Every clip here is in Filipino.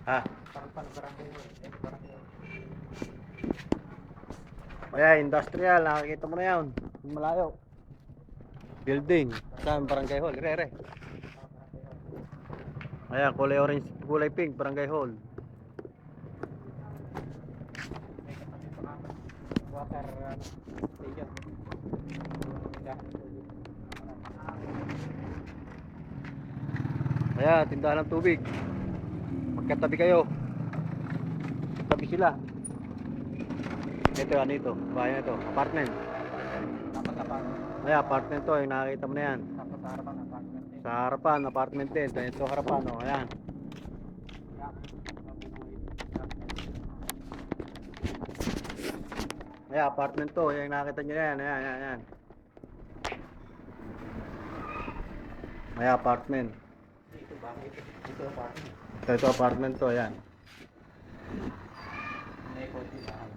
Ha? Ayan, industrial. Nakakita mo na yun. Malayo. Building. Saan? Barangay Hall. Re. Ayan, kulay orange, kulay pink. Barangay Hall. Water station. Ayan, tindahan ng tubig. Magkatabi kayo. Tabi sila. Ito, ano ito? Bahay na ito. Apartment. Dapat apartment. Ayan, apartment to. Yung nakakita mo na yan. Tapos sa harapan apartment. Sa harapan, apartment din. Ito harapan, o. Ayan. Ayan, apartment to. Yung nakakita nyo na yan. Ayan. Ayan, apartment. Ito ba? Ito apartment. Ito apartment to. Ayan. May konti bahay.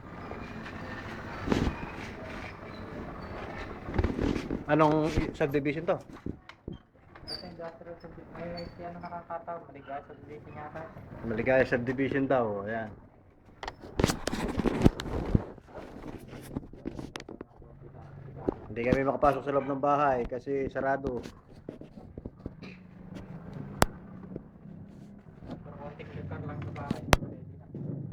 Anong subdivision to? Kasi industrial subdivision. May ano nakakataw. Maligaya subdivision yata. Maligaya subdivision daw. Ayan. Hindi kami makapasok sa loob ng bahay kasi sarado.